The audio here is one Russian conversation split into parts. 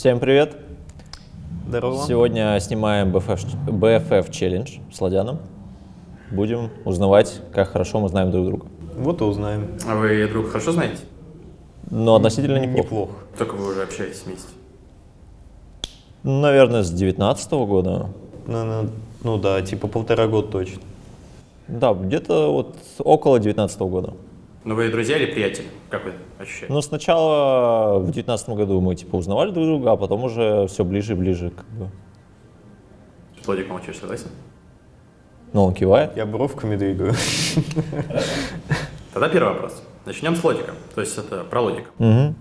Всем привет! Здорово. Сегодня снимаем BFF челлендж с Ладяном. Будем узнавать, как хорошо мы знаем друг друга. Вот и узнаем. А вы друг хорошо знаете? Но относительно неплохо. Только вы уже общаетесь вместе. Наверное, с 19-го года. Ну да, типа 1,5 года точно. Да, где-то вот около 19-го года. Но вы друзья или приятели? Как вы ощущаете? Но сначала в 19-м году мы типа узнавали друг друга, а потом уже все ближе и ближе. Как бы. Владик, молчишь, согласен? Но он кивает. Я бровками двигаю. Тогда первый вопрос. Начнем с Лодика. То есть это про Лодика. Угу.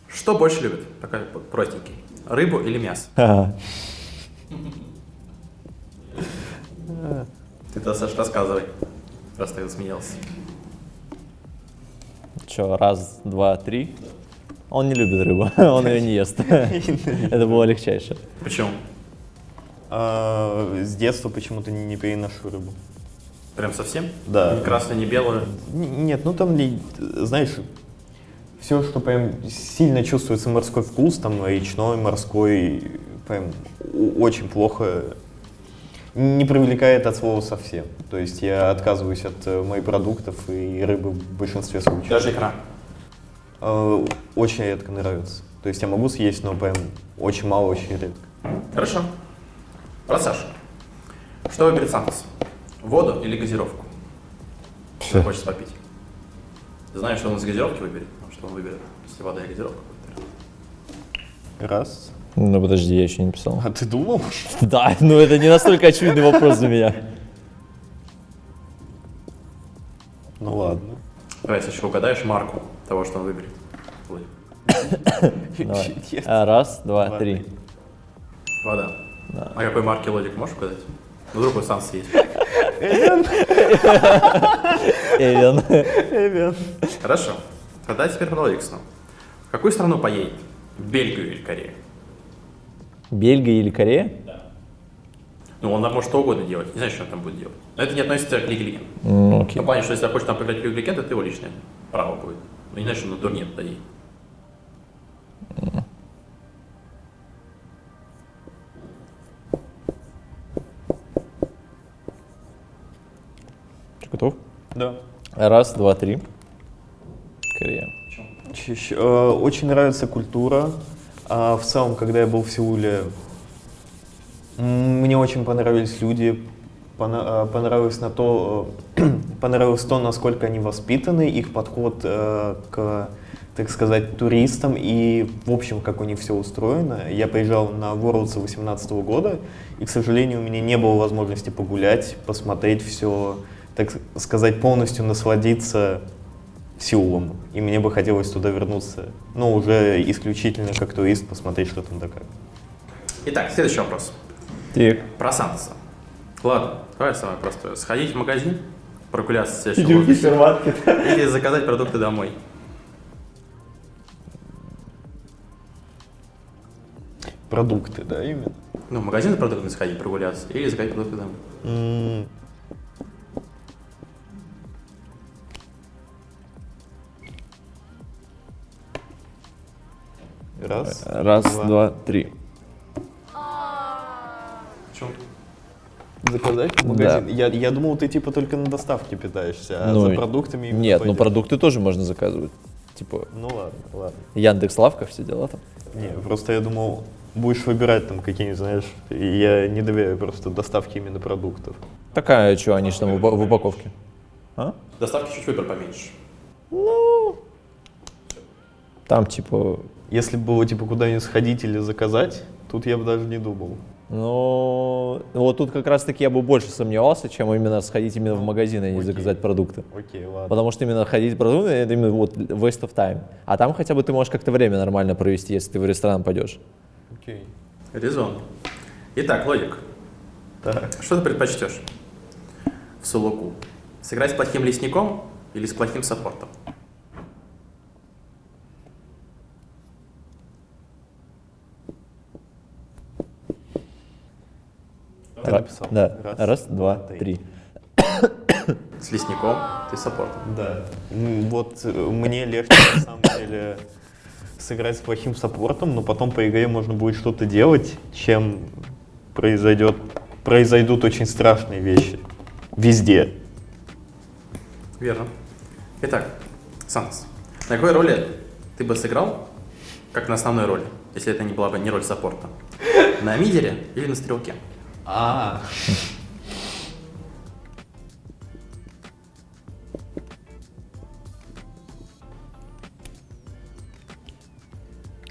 Что больше любит? Такой простенький. Рыбу или мясо? Ага. Ты-то, Саш, рассказывай. Раз ты засмеялся. Че, раз, два, три. Он не любит рыбу, он ее не ест. Это было легчайше. Почему? С детства почему-то не переношу рыбу. Прям совсем? Да. Ни красную, ни белую? Нет, ну там, знаешь, все, что прям сильно чувствуется морской вкус, там речной, морской, прям очень плохо, не привлекает от слова совсем. То есть я отказываюсь от морепродуктов и рыбы в большинстве случаев. Даже икра? Очень редко нравится. То есть я могу съесть, но прям очень мало, очень редко. Хорошо. Про Сашу. Что выберет Сантос? Воду или газировку? Что хочешь попить? Ты знаешь, что он из газировки выберет? Ну, что он выберет, если вода и газировка будет? Раз. Ну подожди, я еще не писал. А ты думал? Да, ну это не настолько очевидный вопрос для меня. Ну ладно. Давай, если еще угадаешь марку того, что он выберет. Владик. Давай. Раз, два, три. Вода. Да. А какой марки Лодик можешь угадать? Ну, вдруг у Санса есть. Эвен. Хорошо. Тогда теперь про Лодик снова. В какую страну поедет? В Бельгию или Корею? Бельгия или Корея? Ну, он может что угодно делать. Не знаю, что он там будет делать. Но это не относится к Лиге Легенд. Ну, В окей. том плане, что если хочешь там поиграть в Лигу Легенд, это его личное право будет. Ну, не значит, что на турнир туда едет. Ты готов? Да. Раз, два, три. Корея. Очень нравится культура. А в целом, когда я был в Сеуле, мне очень понравились люди, понравилось то, насколько они воспитаны, их подход к, так сказать, туристам и, в общем, как у них все устроено. Я приезжал на Worlds 2018 года, и, к сожалению, у меня не было возможности погулять, посмотреть все, так сказать, полностью насладиться Сеулом. И мне бы хотелось туда вернуться, но уже исключительно как турист, посмотреть, что там да как. Итак, следующий вопрос. Так. Про Сантоса. Ладно, давай самое простое. Сходить в магазин, прогуляться в свежем воздухе или заказать продукты домой. Продукты, да, именно? Ну, в магазин с продуктами сходить, прогуляться или заказать продукты домой. Раз, два, три. Почему? Заказать в магазин? Я думал, ты типа только на доставке питаешься, а за продуктами именно Нет, пойдешь. продукты тоже можно заказывать. Типа Ну ладно. Яндекс.Лавка, все дела там. Не, просто я думал, будешь выбирать там какие-нибудь, знаешь, я не доверяю просто доставке именно продуктов. Такая, что они же там в упаковке? А? Доставки чуть выбор поменьше. Там типа, Если бы было типа куда-нибудь сходить или заказать, тут я бы даже не думал. ну, вот тут как раз таки я бы больше сомневался, чем именно сходить именно в магазин, а не заказать продукты. Окей, ладно. Потому что именно ходить в продукты, это именно вот waste of time. А там хотя бы ты можешь как-то время нормально провести, если ты в ресторан пойдешь. Окей. Резон. Итак, Лодик, Так. что ты предпочтешь в Сулуку? Сыграть с плохим лесником или с плохим саппортом? Ты написал? Да. Раз, два, три. С лесником, ты с саппортом. Да. Вот мне легче на самом деле сыграть с плохим саппортом, но потом по игре можно будет что-то делать, чем произойдут очень страшные вещи. Везде. Верно. Итак, Сантос, на какой роли ты бы сыграл, как на основной роли, если это не была бы не роль саппорта? На мидере или на стрелке?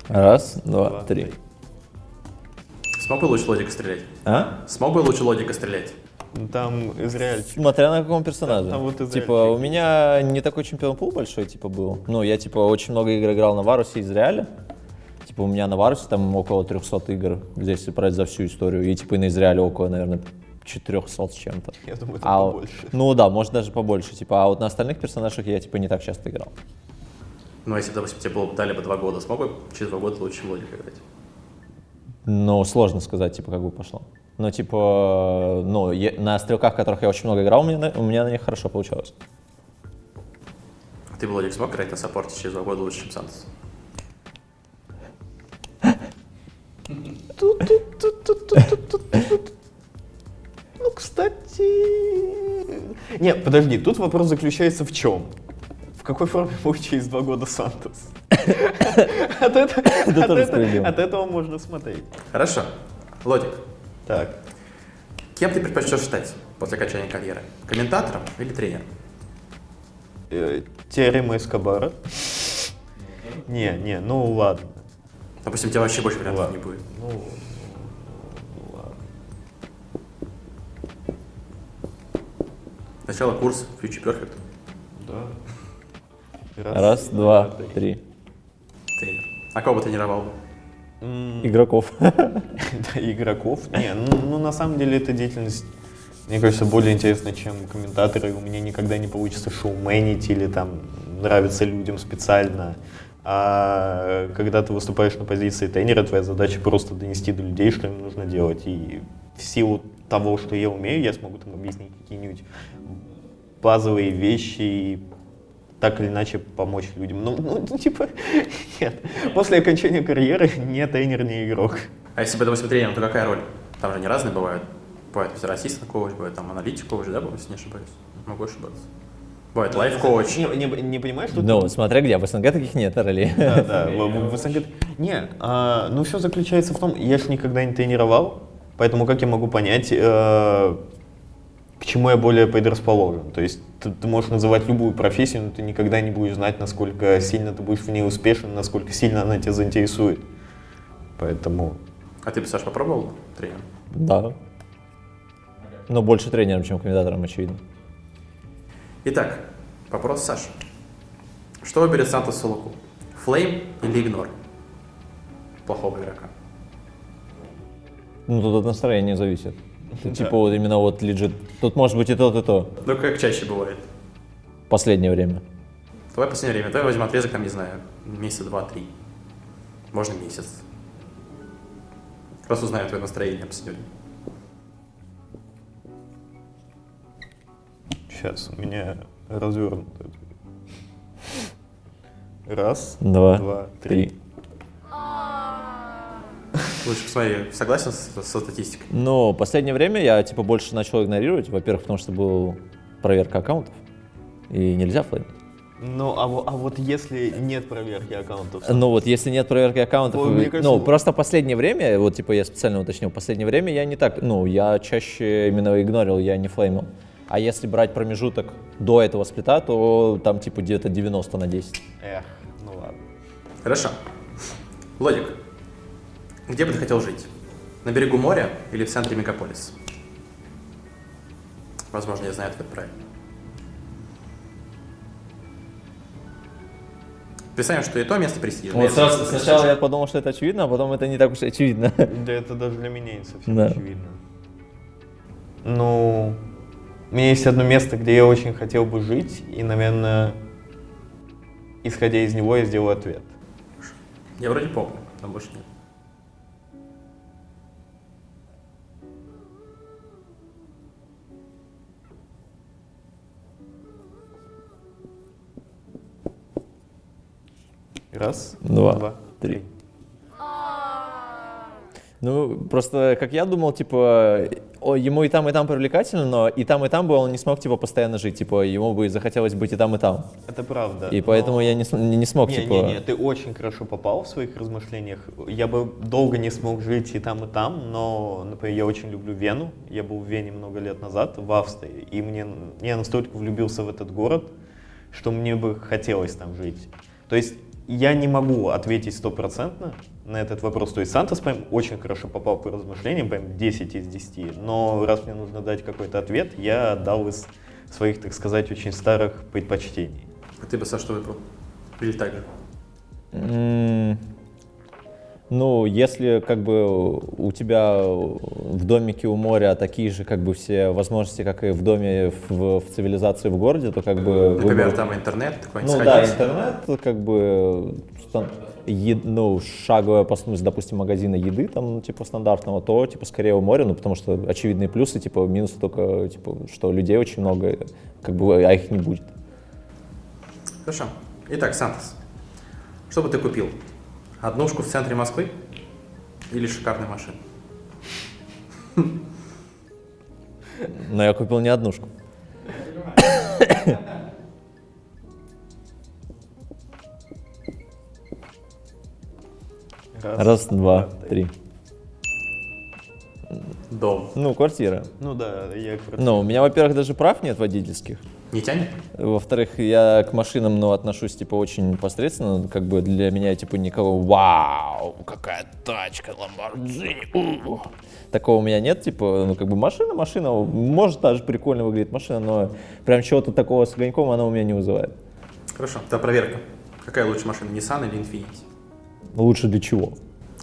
Раз, два, три. Смог бы лучше лодика стрелять? А? Смог бы лучше лодика стрелять? Ну, там Израильчик. Смотря на каком персонаже. Там вот Израильчик типа, у есть. меня не такой чемпион пул большой, типа, был. Ну, я, типа, очень много игр играл на Варусе из Реаля. Типа, у меня на Варусе там около 300 игр, здесь брать за всю историю. И, типа, и на Израиле около, наверное, 400 с чем-то. Я думаю, это А, побольше. ну да, может даже побольше. Типа, а вот на остальных персонажах я, типа, не так часто играл. Ну, если, допустим, тебе было, дали бы 2 года, смог бы через 2 года лучше лодика играть? Ну, сложно сказать, типа, как бы пошло. Но, типа, ну, на стрелках, в которых я очень много играл, у меня на них хорошо получалось. А ты бы лодик смог играть на саппорте через 2 года лучше, чем Сантос? Ну, кстати... Не, подожди, тут вопрос заключается в чем? В какой форме будет через 2 года Сантос? От тоже справедливо. этого можно смотреть. Хорошо. Лодик, Так, кем ты предпочтешь стать после окончания карьеры? Комментатором или тренером? теорема Эскобара. Не, ну ладно. Допустим, у тебя вообще больше вариантов Ладно. не будет. Ну, ладно. Сначала курс Future Perfect. Да. Раз, два, три. Тренер. А кого бы тренировал? Игроков. Да, игроков. Не, ну на самом деле эта деятельность, мне кажется, более интересна, чем комментаторы. У меня никогда не получится шоуменить или там нравиться людям специально. А когда ты выступаешь на позиции тренера, твоя задача просто донести до людей, что им нужно делать. И в силу того, что я умею, я смогу там объяснить какие-нибудь базовые вещи и так или иначе помочь людям. Ну, типа, нет. После окончания карьеры не тренер, не игрок. А если бы, допустим, тренером, то какая роль? Там же не разные бывают. Бывает всероссийский коуч, бывает там аналитик коуч, да, если не ошибаюсь? Могу ошибаться. Бывает лайф-коуч. Не понимаешь, что Ну, смотря где, в СНГ таких нет ролей. Да, в СНГ. Нет, ну все заключается в том, я же никогда не тренировал, поэтому как я могу понять, к чему я более предрасположен? То есть ты можешь называть любую профессию, но ты никогда не будешь знать, насколько сильно ты будешь в ней успешен, насколько сильно она тебя заинтересует. Поэтому... А ты бы, Саш, попробовал тренером? Да. Но больше тренером, чем комментатором, очевидно. Итак, вопрос Саши. Что выберет Сантос Солоку? Флейм или игнор? Плохого игрока. Ну, тут от настроения зависит. Типа вот именно вот лежит. Тут может быть и то, и то. Ну, как чаще бывает. Последнее время. Давай последнее время. Давай возьмем отрезок, там, не знаю, месяца 2-3. Можно месяц. Раз узнаем твое настроение, обсудим. Сейчас, у меня развернуто. Раз, Два, три. три. Лучше посмотри, согласен со статистикой? Но последнее время я типа больше начал игнорировать. Во-первых, потому что был проверка аккаунтов. И нельзя флеймить. Ну, а вот если нет проверки аккаунтов? Ну вот, если нет проверки аккаунтов, Ой, мне кажется, ну просто последнее время, вот типа я специально уточнил, последнее время я не так, ну я чаще именно игнорил, я не флеймил. А если брать промежуток до этого сплита, то там типа где-то 90/10. Эх, ну ладно. Хорошо. Лодик, где бы ты хотел жить? На берегу моря или в центре мегаполиса? Возможно, я знаю ответ правильно. Представим, что и то место престижное. Вот сразу, сначала я подумал, что это очевидно, а потом это не так уж и очевидно. Да это даже для меня не совсем Да. очевидно. Ну, у меня есть одно место, где я очень хотел бы жить, и, наверное, исходя из него, я сделаю ответ. Я вроде помню, но больше нет. Раз, Два, три. Ну, просто, как я думал, типа, ему и там привлекательно, но и там бы он не смог, типа, постоянно жить, типа, ему бы захотелось быть и там, и там. Это правда. И поэтому я не смог, типа... Не, ты очень хорошо попал в своих размышлениях. Я бы долго не смог жить и там, но, например, я очень люблю Вену. Я был в Вене много лет назад, в Австрии, и я настолько влюбился в этот город, что мне бы хотелось там жить. То есть я не могу ответить стопроцентно на этот вопрос. То есть Сантос прям очень хорошо попал по размышлениям, прям 10 из 10. Но раз мне нужно дать какой-то ответ, я дал из своих, так сказать, очень старых предпочтений. А ты бы, Саш, что выбрал? Или так же? Ну, если как бы у тебя в домике у моря такие же как бы все возможности, как и в доме в цивилизации в городе, то как бы... Например, там интернет, какой-нибудь Ну да, сходиться. интернет, как бы, ну, шаговая посмотреть, допустим, магазина еды, там, ну, типа, стандартного, то, типа, скорее у моря, ну, потому что очевидные плюсы, типа, минусы только, типа, что людей очень много, как бы, а их не будет. Хорошо. Итак, Сантос, что бы ты купил? Однушку в центре Москвы или шикарную машину? Но я купил не однушку. Раз, два, три. Дом. Ну, квартира. Ну да, Ну, у меня, во-первых, даже прав нет водительских. Не тянет? Во-вторых, я к машинам, ну, отношусь, типа, очень посредственно. Как бы для меня, типа, никого «Вау, какая тачка, Lamborghini!» Такого у меня нет, типа, ну, как бы машина, может, даже прикольно выглядит машина, но прям чего-то такого с огоньком она у меня не вызывает. Хорошо. Это проверка. Какая лучше машина, Nissan или Infiniti? Лучше для чего?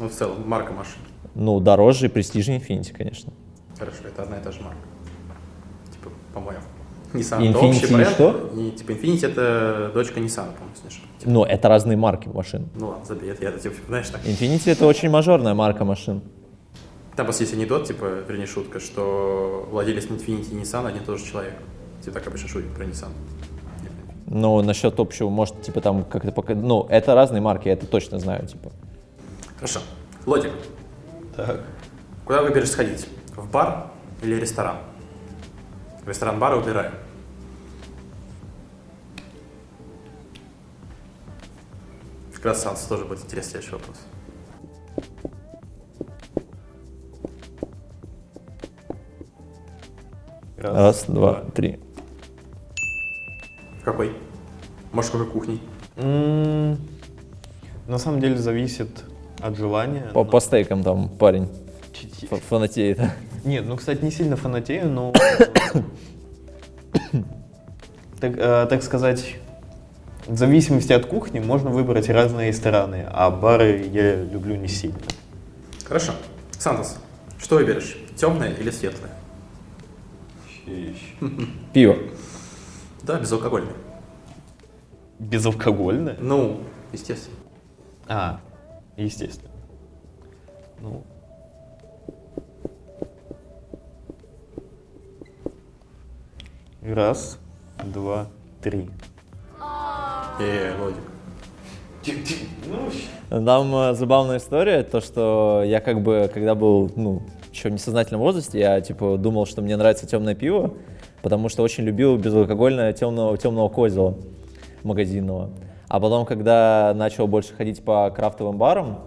Ну, в целом, марка машин. Ну, дороже и престижнее Infiniti, конечно. Хорошо, это одна и та же марка. Типа, по-моему. Nissan это Infiniti общий бренд. что? И, типа, Infiniti это дочка Nissan, по-моему, если не ошибаюсь. Типа, Ну, это разные марки машин. ну ладно, забей, это я, типа, знаешь, так. Infiniti — это очень мажорная марка машин. Там просто есть анекдот, типа, вернее, шутка, что владелец Infiniti и Nissan один и тот же человек. Типа, так обычно шутят про Nissan. Но насчет общего, может, типа, там, как-то пока... Ну, это разные марки, я это точно знаю, типа. Хорошо. Лодик, Так. куда выберешь сходить? В бар или ресторан? Ресторан-бар убираем. Как раз Сантос тоже будет интересный следующий вопрос. Раз, два, три. В какой? Может, в какой кухне? На самом деле зависит от желания. По стейкам там парень Чуть- фанатеет. Нет, ну, кстати, не сильно фанатею, но, так сказать, в зависимости от кухни можно выбрать разные рестораны, а бары я люблю не сильно. Хорошо. Сантос, что выберешь? Темное или светлое? Пиво. Да, безалкогольное. Безалкогольное? Ну, естественно. Естественно. Ну. Раз, два, три. Лодик. Там забавная история, то, что я как бы, когда был, ну, еще в несознательном возрасте, я, типа, думал, что мне нравится темное пиво, потому что очень любил безалкогольное темного козела магазинного. А потом, когда начал больше ходить по крафтовым барам,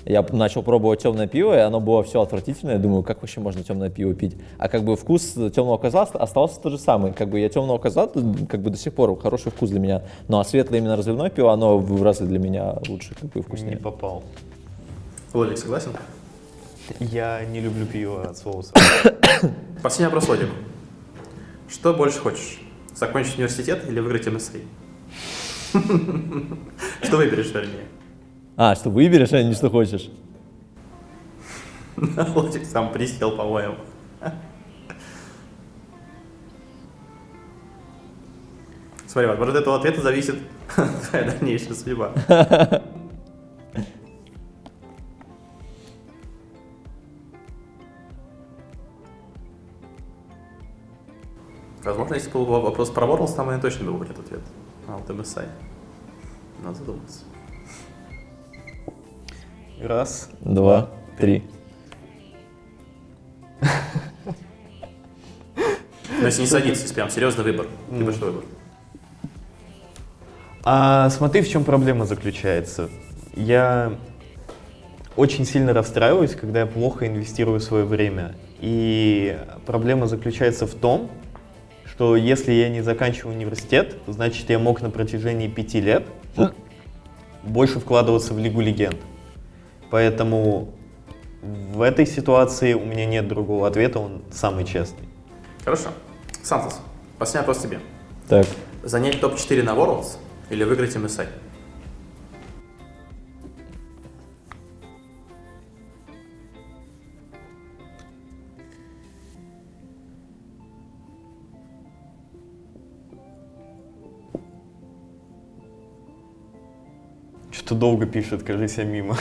я начал пробовать темное пиво, и оно было все отвратительное. Я думаю, как вообще можно темное пиво пить? А как бы вкус темного козла остался тот же самый. Как бы я темного козла, как бы до сих пор хороший вкус для меня. Ну а светлое именно разливное пиво, оно в разы для меня лучше, как бы Не вкуснее. попал. Лодик, согласен? Я не люблю пиво от соуса. Последний вопрос, Лодик. Что больше хочешь? Закончить университет или выиграть МСА? Что выберешь, вернее? А, что выберешь, а не что хочешь? Лодик сам присел, по-моему. Смотри, вот от этого ответа зависит твоя дальнейшая судьба. Возможно, если бы был вопрос про Ворлс, там я точно бы выбрал ответ. А вот MSI. Надо задуматься. Раз, 2, 3. Но если не садиться, если прям серьезный выбор, ты бы что выбрал? А смотри, в чем проблема заключается. Я очень сильно расстраиваюсь, когда я плохо инвестирую свое время. И проблема заключается в том, что если я не заканчиваю университет, значит, я мог на протяжении 5 лет больше вкладываться в Лигу Легенд. Поэтому в этой ситуации у меня нет другого ответа, он самый честный. Хорошо. Сантос, последний вопрос тебе. Так, Занять топ-4 на Worlds или выиграть MSI? Что-то долго пишет, кажется, мимо.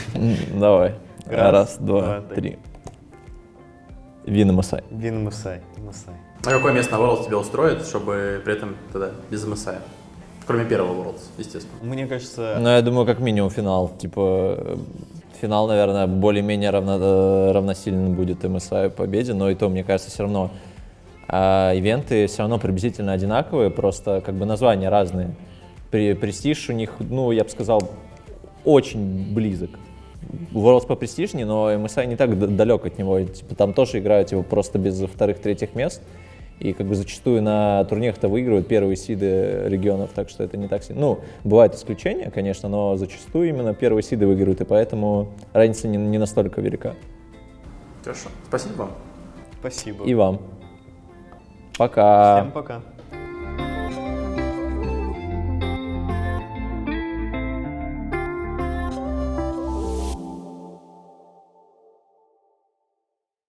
давай. Раз, Раз, два, два, три. три. Вин MSI. Вин MSI. MSI. А какое место на Worlds тебя устроит, чтобы при этом тогда без MSI? Кроме первого Worlds, естественно. Мне кажется, Ну, я думаю, как минимум финал. Типа, финал, наверное, более-менее равносилен будет MSI победе, но и то, мне кажется, все равно ивенты все равно приблизительно одинаковые, просто как бы названия разные. Престиж у них, ну, я бы сказал, очень близок. Worlds попрестижнее, но MSI не так далек от него. Типа, там тоже играют его просто без вторых-третьих мест. И как бы зачастую на турнирах-то выигрывают первые сиды регионов, так что это не так сильно. Ну, бывают исключения, конечно, но зачастую именно первые сиды выигрывают, и поэтому разница не настолько велика. Хорошо. Спасибо вам. спасибо. И вам. Пока. Всем пока.